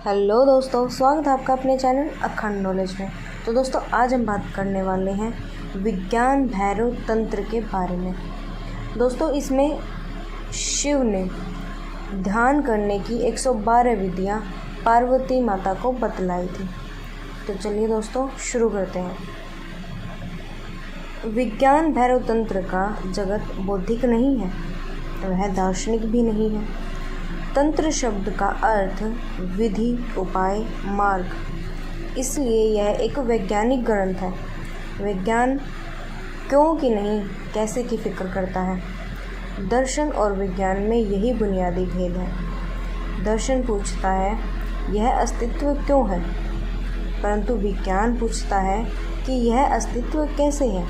Hello दोस्तों, स्वागत है आपका अपने चैनल अखंड नॉलेज में। तो दोस्तों, आज हम बात करने वाले हैं विज्ञान भैरव तंत्र के बारे में। दोस्तों, इसमें शिव ने ध्यान करने की 112 विधियाँ पार्वती माता को बतलाई थी। तो चलिए दोस्तों, शुरू करते हैं। विज्ञान भैरव तंत्र का जगत बौद्धिक नहीं है, वह दार्शनिक भी नहीं है। तंत्र शब्द का अर्थ विधि, उपाय, मार्ग, इसलिए यह एक वैज्ञानिक ग्रंथ है। विज्ञान क्यों की नहीं, कैसे की फिक्र करता है। दर्शन और विज्ञान में यही बुनियादी भेद है। दर्शन पूछता है यह अस्तित्व क्यों है, परंतु विज्ञान पूछता है कि यह अस्तित्व कैसे है।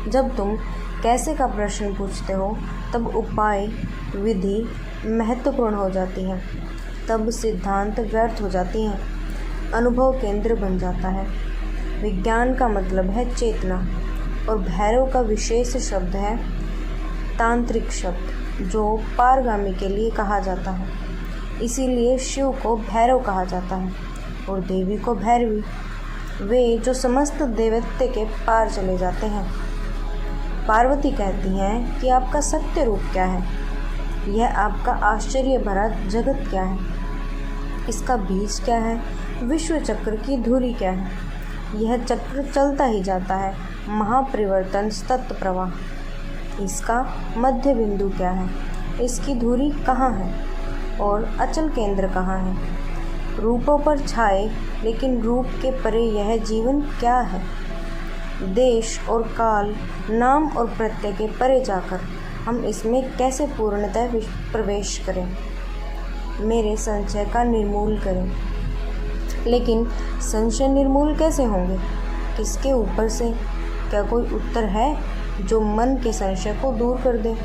जब तुम कैसे का प्रश्न पूछते हो, तब उपाय, विधि महत्वपूर्ण हो जाती है, तब सिद्धांत व्यर्थ हो जाती हैं, अनुभव केंद्र बन जाता है। विज्ञान का मतलब है चेतना, और भैरव का विशेष शब्द है तांत्रिक शब्द, जो पारगामी के लिए कहा जाता है। इसीलिए शिव को भैरव कहा जाता है और देवी को भैरवी, वे जो समस्त दैवत्य के पार चले जाते हैं। पार्वती कहती हैं कि आपका सत्य रूप क्या है, यह आपका आश्चर्य भरा जगत क्या है, इसका बीज क्या है, विश्व चक्र की धुरी क्या है। यह चक्र चलता ही जाता है, महापरिवर्तन तत्व प्रवाह, इसका मध्य बिंदु क्या है, इसकी धुरी कहाँ है और अचल केंद्र कहाँ है। रूपों पर छाए लेकिन रूप के परे यह जीवन क्या है। देश और काल, नाम और प्रत्यय के परे जाकर हम इसमें कैसे पूर्णतः प्रवेश करें, मेरे संशय का निर्मूल करें। लेकिन संशय निर्मूल कैसे होंगे, किसके ऊपर से। क्या कोई उत्तर है जो मन के संशय को दूर कर दे।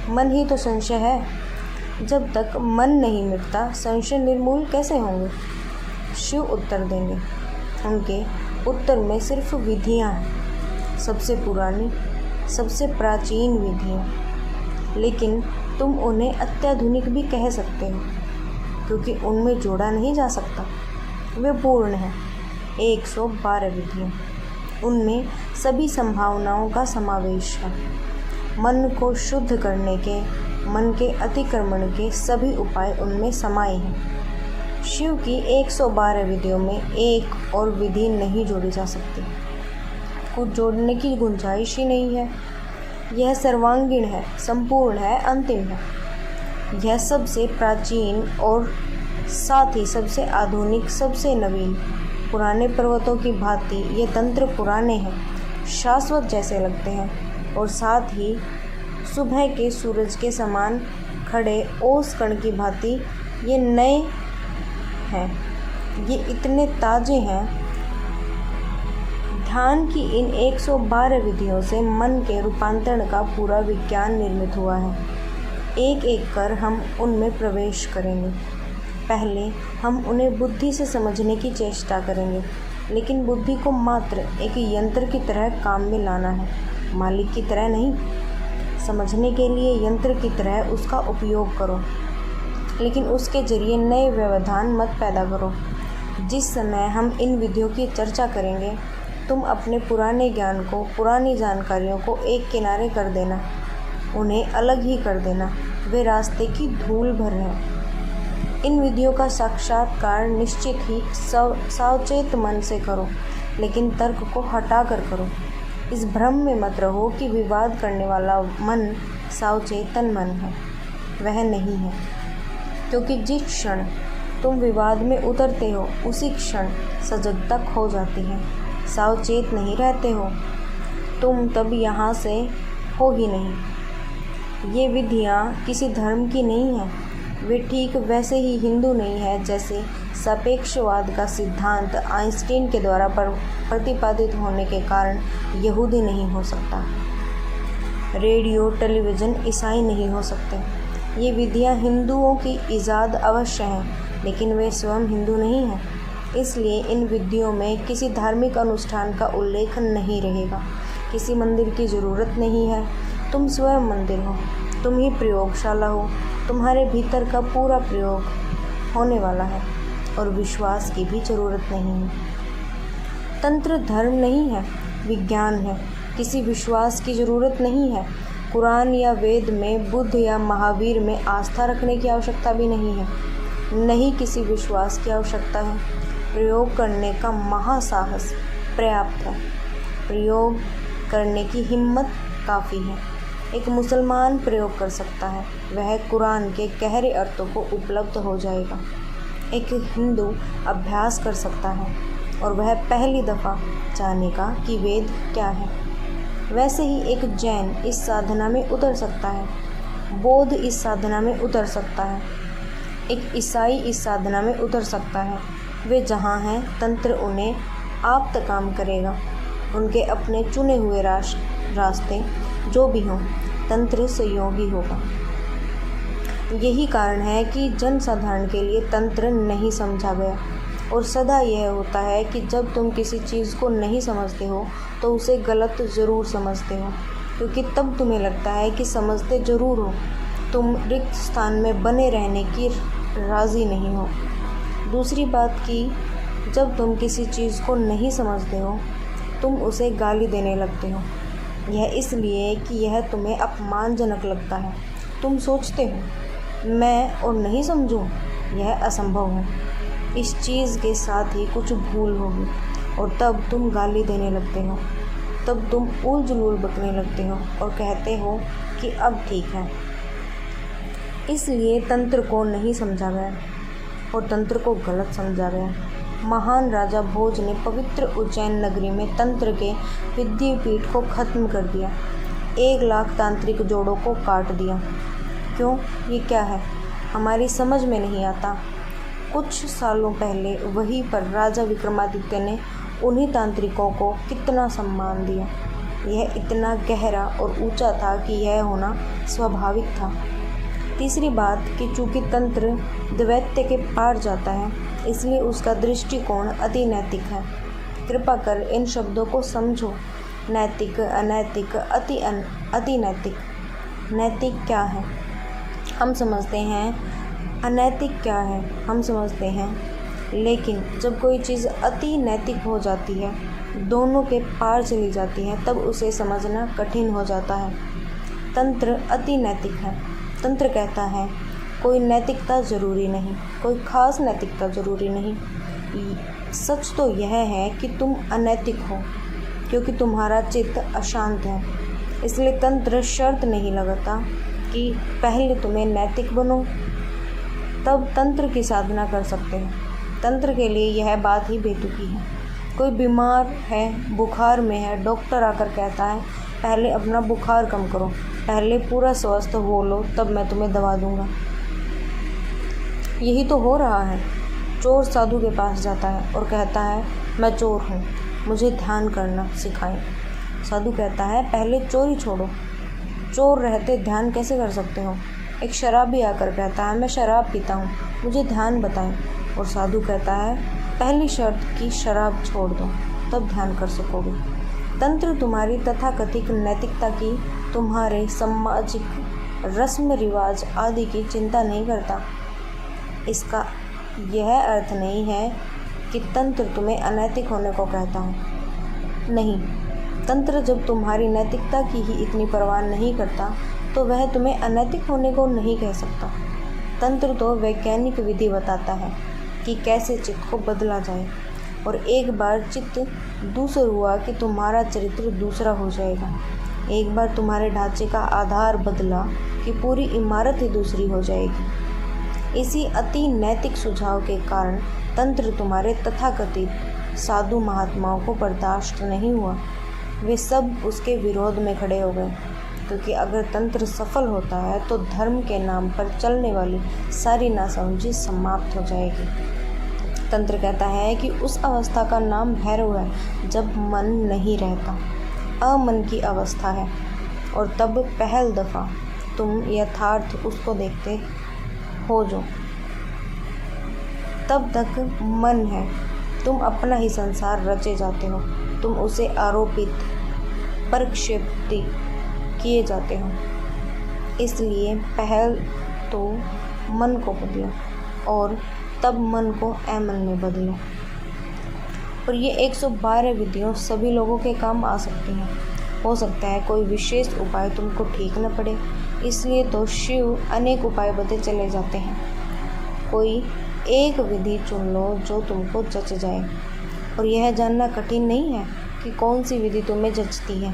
मन ही तो संशय है। जब तक मन नहीं मिटता, संशय निर्मूल कैसे होंगे। शिव उत्तर देंगे। उनके उत्तर में सिर्फ विधियाँ हैं, सबसे पुरानी, सबसे प्राचीन विधियाँ। लेकिन तुम उन्हें अत्याधुनिक भी कह सकते हो, क्योंकि उनमें जोड़ा नहीं जा सकता। वे पूर्ण हैं। 112 विधियाँ, उनमें सभी संभावनाओं का समावेश है। मन को शुद्ध करने के, मन के अतिक्रमण के सभी उपाय उनमें समाये हैं। शिव की 112 विधियों में एक और विधि नहीं जोड़ी जा सकती, कुछ जोड़ने की गुंजाइश ही नहीं है। यह सर्वांगीण है, संपूर्ण है, अंतिम है। यह सबसे प्राचीन और साथ ही सबसे आधुनिक, सबसे नवीन। पुराने पर्वतों की भांति ये तंत्र पुराने हैं, शाश्वत जैसे लगते हैं, और साथ ही सुबह के सूरज के समान खड़े ओस कण की भांति ये नए हैं। ये इतने ताज़े हैं। ध्यान की इन 112 विधियों से मन के रूपांतरण का पूरा विज्ञान निर्मित हुआ है। एक एक कर हम उनमें प्रवेश करेंगे। पहले हम उन्हें बुद्धि से समझने की चेष्टा करेंगे, लेकिन बुद्धि को मात्र एक यंत्र की तरह काम में लाना है, मालिक की तरह नहीं। समझने के लिए यंत्र की तरह उसका उपयोग करो, लेकिन उसके जरिए नए व्यवधान मत पैदा करो। जिस समय हम इन विधियों की चर्चा करेंगे, तुम अपने पुराने ज्ञान को, पुरानी जानकारियों को एक किनारे कर देना, उन्हें अलग ही कर देना। वे रास्ते की धूल भर हैं। इन विधियों का साक्षात्कार निश्चित ही सावचेत मन से करो, लेकिन तर्क को हटा कर करो। इस भ्रम में मत रहो कि विवाद करने वाला मन सावचेतन मन है, वह नहीं है। क्योंकि जिस क्षण तुम विवाद में उतरते हो, उसी क्षण सजगता खो जाती है। सावचेत नहीं रहते हो तुम, तब यहाँ से हो ही नहीं। ये विधियाँ किसी धर्म की नहीं हैं। वे ठीक वैसे ही हिंदू नहीं है जैसे सापेक्षवाद का सिद्धांत आइंस्टीन के द्वारा प्रतिपादित होने के कारण यहूदी नहीं हो सकता। रेडियो, टेलीविज़न ईसाई नहीं हो सकते। ये विधियाँ हिंदुओं की ईजाद अवश्य हैं, लेकिन वे स्वयं हिंदू नहीं हैं। इसलिए इन विधियों में किसी धार्मिक अनुष्ठान का उल्लेख नहीं रहेगा। किसी मंदिर की ज़रूरत नहीं है। तुम स्वयं मंदिर हो, तुम ही प्रयोगशाला हो। तुम्हारे भीतर का पूरा प्रयोग होने वाला है। और विश्वास की भी जरूरत नहीं है। तंत्र धर्म नहीं है, विज्ञान है। किसी विश्वास की जरूरत नहीं है। कुरान या वेद में, बुद्ध या महावीर में आस्था रखने की आवश्यकता भी नहीं है। नहीं किसी विश्वास की आवश्यकता है। प्रयोग करने का महासाहस पर्याप्त है। प्रयोग करने की हिम्मत काफ़ी है। एक मुसलमान प्रयोग कर सकता है, वह कुरान के गहरे अर्थों को उपलब्ध हो जाएगा। एक हिंदू अभ्यास कर सकता है और वह पहली दफ़ा जानेगा कि वेद क्या है। वैसे ही एक जैन इस साधना में उतर सकता है, बौद्ध इस साधना में उतर सकता है, एक ईसाई इस साधना में उतर सकता है। वे जहाँ हैं, तंत्र उन्हें आप तक काम करेगा। उनके अपने चुने हुए रास्ते जो भी हों, तंत्र सहयोगी होगा। यही कारण है कि जनसाधारण के लिए तंत्र नहीं समझा गया। और सदा यह होता है कि जब तुम किसी चीज़ को नहीं समझते हो तो उसे गलत ज़रूर समझते हो, क्योंकि तब तुम्हें लगता है कि समझते ज़रूर हो। तुम रिक्त स्थान में बने रहने की राज़ी नहीं हो। दूसरी बात कि जब तुम किसी चीज़ को नहीं समझते हो, तुम उसे गाली देने लगते हो। यह इसलिए कि यह तुम्हें अपमानजनक लगता है। तुम सोचते हो मैं और नहीं समझूं, यह असंभव है। इस चीज़ के साथ ही कुछ भूल होगी और तब तुम गाली देने लगते हो। तब तुम उल जुलूल बकने लगते हो और कहते हो कि अब ठीक है। इसलिए तंत्र को नहीं समझा गया और तंत्र को गलत समझा गया। महान राजा भोज ने पवित्र उज्जैन नगरी में तंत्र के विद्यापीठ को खत्म कर दिया। 1 लाख तांत्रिक जोड़ों को काट दिया। क्यों? ये क्या है? हमारी समझ में नहीं आता। कुछ सालों पहले वहीं पर राजा विक्रमादित्य ने उन्हीं तांत्रिकों को कितना सम्मान दिया। यह इतना गहरा और ऊंचा था कि यह होना स्वाभाविक था। तीसरी बात कि चूँकि तंत्र द्वैत के पार जाता है, इसलिए उसका दृष्टिकोण अति नैतिक है। कृपा कर इन शब्दों को समझो। नैतिक, अनैतिक, अति नैतिक। नैतिक क्या है हम समझते हैं, अनैतिक क्या है हम समझते हैं, लेकिन जब कोई चीज़ अति नैतिक हो जाती है, दोनों के पार चली जाती है, तब उसे समझना कठिन हो जाता है। तंत्र अति नैतिक है। तंत्र कहता है कोई नैतिकता ज़रूरी नहीं, कोई ख़ास नैतिकता ज़रूरी नहीं। सच तो यह है कि तुम अनैतिक हो क्योंकि तुम्हारा चित्त अशांत है। इसलिए तंत्र शर्त नहीं लगाता कि पहले तुम्हें नैतिक बनो, तब तंत्र की साधना कर सकते हो। तंत्र के लिए यह बात ही बेतुकी है। कोई बीमार है, बुखार में है, डॉक्टर आकर कहता है पहले अपना बुखार कम करो, पहले पूरा स्वस्थ हो लो, तब मैं तुम्हें दवा दूंगा। यही तो हो रहा है। चोर साधु के पास जाता है और कहता है मैं चोर हूँ, मुझे ध्यान करना सिखाएं। साधु कहता है पहले चोरी छोड़ो। चोर रहते ध्यान कैसे कर सकते हो? एक शराबी आकर कहता है मैं शराब पीता हूँ, मुझे ध्यान बताएं। और साधु कहता है पहली शर्त कि शराब छोड़ दो, तब ध्यान कर सकोगे। तंत्र तुम्हारी तथाकथित नैतिकता की, तुम्हारे सामाजिक रस्म रिवाज आदि की चिंता नहीं करता। इसका यह अर्थ नहीं है कि तंत्र तुम्हें अनैतिक होने को कहता है। नहीं, तंत्र जब तुम्हारी नैतिकता की ही इतनी परवाह नहीं करता तो वह तुम्हें अनैतिक होने को नहीं कह सकता। तंत्र तो वैज्ञानिक विधि बताता है कि कैसे चित्त को बदला जाए, और एक बार चित्त दूसर हुआ कि तुम्हारा चरित्र दूसरा हो जाएगा। एक बार तुम्हारे ढांचे का आधार बदला कि पूरी इमारत ही दूसरी हो जाएगी। इसी अति नैतिक सुझाव के कारण तंत्र तुम्हारे तथाकथित साधु महात्माओं को बर्दाश्त नहीं हुआ। वे सब उसके विरोध में खड़े हो गए, क्योंकि अगर तंत्र सफल होता है तो धर्म के नाम पर चलने वाली सारी नासमझी समाप्त हो जाएगी। तंत्र कहता है कि उस अवस्था का नाम भैरव है जब मन नहीं रहता, अमन की अवस्था है, और तब पहल दफ़ा तुम यथार्थ उसको देखते हो जो तब तक मन है, तुम अपना ही संसार रचे जाते हो, तुम उसे आरोपित प्रक्षेपित किए जाते हो। इसलिए पहल तो मन को बदलो और तब मन को अमल में बदलो। और ये 112 विधियों सभी लोगों के काम आ सकती हैं। हो सकता है कोई विशेष उपाय तुमको ठीक न पड़े, इसलिए तो शिव अनेक उपाय बताते चले जाते हैं। कोई एक विधि चुन लो जो तुमको जच जाए। और यह जानना कठिन नहीं है कि कौन सी विधि तुम्हें जचती है।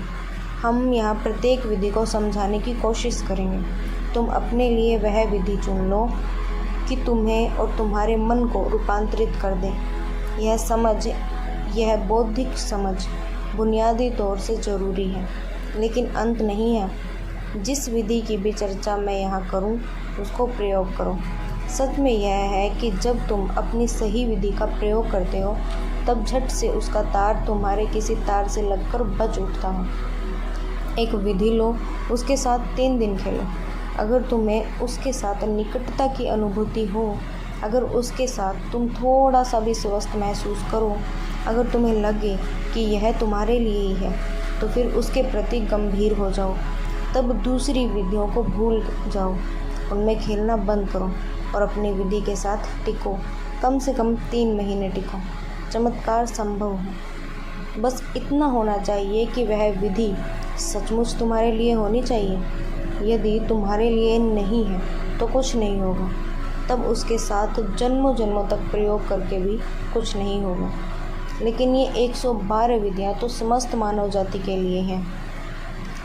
हम यहाँ प्रत्येक विधि को समझाने की कोशिश करेंगे। तुम अपने लिए वह विधि चुन लो कि तुम्हें और तुम्हारे मन को रूपांतरित कर दे। यह बौद्धिक समझ बुनियादी तौर से ज़रूरी है, लेकिन अंत नहीं है। जिस विधि की भी चर्चा मैं यहाँ करूँ उसको प्रयोग करो। सच में यह है कि जब तुम अपनी सही विधि का प्रयोग करते हो तब झट से उसका तार तुम्हारे किसी तार से लगकर बच उठता हो। एक विधि लो, उसके साथ 3 दिन खेलो। अगर तुम्हें उसके साथ निकटता की अनुभूति हो, अगर उसके साथ तुम थोड़ा सा भी स्वस्थ महसूस करो, अगर तुम्हें लगे कि यह तुम्हारे लिए ही है, तो फिर उसके प्रति गंभीर हो जाओ। तब दूसरी विधियों को भूल जाओ, उनमें खेलना बंद करो और अपनी विधि के साथ टिको। कम से कम 3 महीने टिको। चमत्कार संभव है। बस इतना होना चाहिए कि वह विधि सचमुच तुम्हारे लिए होनी चाहिए। यदि तुम्हारे लिए नहीं है तो कुछ नहीं होगा। तब उसके साथ जन्मों जन्मों तक प्रयोग करके भी कुछ नहीं होगा। लेकिन ये 112 विधियाँ तो समस्त मानव जाति के लिए हैं,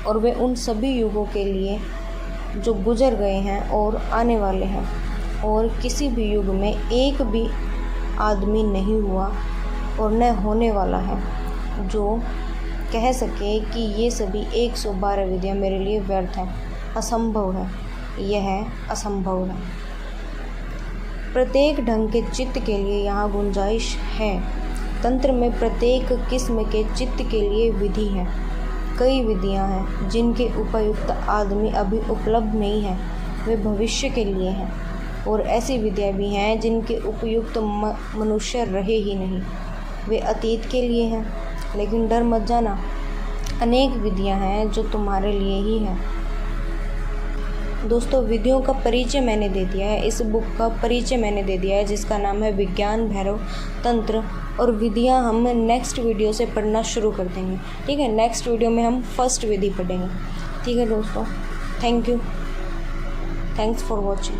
और वे उन सभी युगों के लिए जो गुजर गए हैं और आने वाले हैं। और किसी भी युग में एक भी आदमी नहीं हुआ और न होने वाला है जो कह सके कि ये सभी 112 विधियाँ मेरे लिए व्यर्थ हैं। असंभव है, यह असंभव है। प्रत्येक ढंग के चित्त के लिए यहाँ गुंजाइश है। तंत्र में प्रत्येक किस्म के चित्त के लिए विधि है। कई विधियाँ हैं जिनके उपयुक्त आदमी अभी उपलब्ध नहीं है, वे भविष्य के लिए हैं। और ऐसी विधियाँ भी हैं जिनके उपयुक्त मनुष्य रहे ही नहीं, वे अतीत के लिए हैं। लेकिन डर मत जाना, अनेक विधियाँ हैं जो तुम्हारे लिए ही हैं। दोस्तों, विधियों का परिचय मैंने दे दिया है, इस बुक का परिचय मैंने दे दिया है जिसका नाम है विज्ञान भैरव तंत्र। और विधियाँ हम नेक्स्ट वीडियो से पढ़ना शुरू कर देंगे। ठीक है, नेक्स्ट वीडियो में हम फर्स्ट विधि पढ़ेंगे। ठीक है दोस्तों, thank you, thanks for watching.